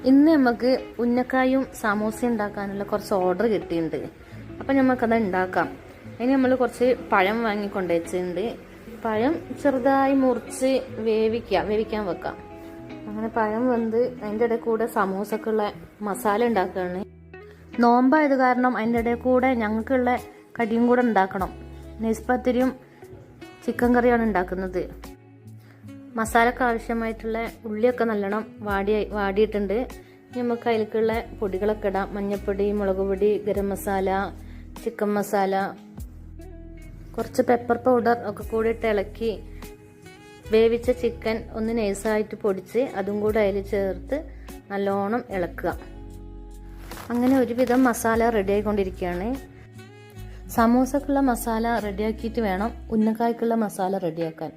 ഇന്ന് നമുക്ക് ഉന്നക്കായും സമൂസയും ഉണ്ടാക്കാനുള്ള കുറച്ച് ഓർഡർ കിട്ടിയിട്ടുണ്ട്. അപ്പം നമുക്കത് ഉണ്ടാക്കാം. അതിന് നമ്മൾ കുറച്ച് പഴം വാങ്ങിക്കൊണ്ട് വെച്ചിട്ടുണ്ട്. പഴം ചെറുതായി മുറിച്ച് വേവിക്കാൻ വെക്കാം. അങ്ങനെ പഴം വെന്ത് അതിൻ്റെ ഇടയിൽ കൂടെ സമൂസക്കുള്ള മസാല ഉണ്ടാക്കുകയാണ്. നോമ്പായത് കാരണം അതിൻ്റെ ഇടയിൽ കൂടെ ഞങ്ങൾക്കുള്ള കടിയും കൂടെ ഉണ്ടാക്കണം. നെയ്സ്പത്തിരിയും ചിക്കൻ കറിയാണ് ഉണ്ടാക്കുന്നത്. മസാലക്ക് ആവശ്യമായിട്ടുള്ള ഉള്ളിയൊക്കെ നല്ലോണം വാടിയിട്ടുണ്ട്. നമുക്ക് അതിലേക്കുള്ള പൊടികളൊക്കെ ഇടാം. മഞ്ഞൾപ്പൊടി, മുളക് പൊടി, ഗരം മസാല, ചിക്കൻ മസാല, കുറച്ച് പെപ്പർ പൗഡർ ഒക്കെ കൂടി ഇട്ട് ഇളക്കി വേവിച്ച ചിക്കൻ ഒന്ന് നൈസായിട്ട് പൊടിച്ച് അതും കൂടെ അതിൽ ചേർത്ത് നല്ലോണം ഇളക്കുക. അങ്ങനെ ഒരുവിധം മസാല റെഡി ആയിക്കൊണ്ടിരിക്കുകയാണ്. സമൂസക്കുള്ള മസാല റെഡിയാക്കിയിട്ട് വേണം ഉന്നക്കായ്ക്കുള്ള മസാല റെഡിയാക്കാൻ.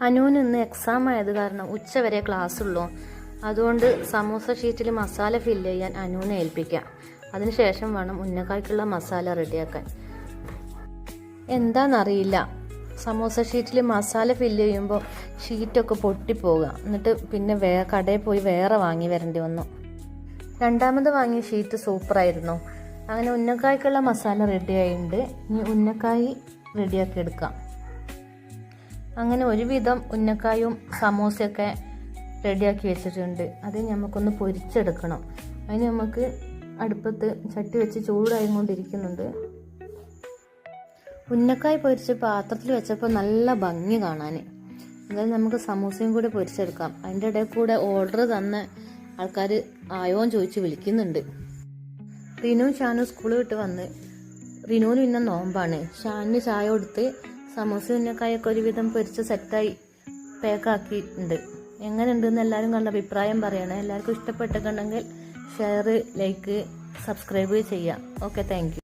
അനുവിന് ഇന്ന് എക്സാം ആയത് കാരണം ഉച്ചവരെ ക്ലാസ് ഉള്ളൂ. അതുകൊണ്ട് സമൂസ ഷീറ്റിൽ മസാല ഫില്ല് ചെയ്യാൻ അനുവിനെ ഏൽപ്പിക്കാം. അതിനുശേഷം വേണം ഉന്നക്കായ്ക്കുള്ള മസാല റെഡിയാക്കാൻ. എന്താണെന്നറിയില്ല, സമൂസ ഷീറ്റിൽ മസാല ഫില്ല് ചെയ്യുമ്പോൾ ഷീറ്റൊക്കെ പൊട്ടിപ്പോവുക. എന്നിട്ട് പിന്നെ കടയിൽ പോയി വേറെ വാങ്ങി വരേണ്ടി വന്നു. രണ്ടാമത് വാങ്ങിയ ഷീറ്റ് സൂപ്പറായിരുന്നു. അങ്ങനെ ഉന്നക്കായ്ക്കുള്ള മസാല റെഡി ആയിട്ടുണ്ട്. ഇനി ഉന്നക്കായ് റെഡിയാക്കി എടുക്കാം. അങ്ങനെ ഒരുവിധം ഉന്നക്കായും സമൂസയൊക്കെ റെഡിയാക്കി വെച്ചിട്ടുണ്ട്. അത് നമുക്കൊന്ന് പൊരിച്ചെടുക്കണം. അതിന് നമുക്ക് അടുപ്പത്ത് ചട്ടി വെച്ച് ചൂടായി കൊണ്ടിരിക്കുന്നുണ്ട്. ഉന്നക്കായ് പൊരിച്ച് പാത്രത്തിൽ വെച്ചപ്പോൾ നല്ല ഭംഗി കാണാൻ. അതായത് നമുക്ക് സമൂസയും കൂടി പൊരിച്ചെടുക്കാം. അതിൻ്റെ ഇടയിൽ കൂടെ ഓർഡർ തന്ന ആൾക്കാർ ആയോന്ന് ചോദിച്ച് വിളിക്കുന്നുണ്ട്. റിനു ഷാനു സ്കൂളിൽ വിട്ട് വന്ന് റിനുവിന് പിന്നെ നോമ്പാണ്. ഷാനിന് ചായ കൊടുത്ത് സമൂസ ഉന്നക്കായൊക്കെ ഒരുവിധം പൊരിച്ച് സെറ്റായി പാക്കാക്കിയിട്ടുണ്ട്. എങ്ങനെയുണ്ടെന്ന് എല്ലാവരും കണ്ട അഭിപ്രായം പറയണേ. എല്ലാവർക്കും ഇഷ്ടപ്പെട്ടിട്ടുണ്ടെങ്കിൽ ഷെയർ, ലൈക്ക്, സബ്സ്ക്രൈബ് ചെയ്യുക. Okay, thank you.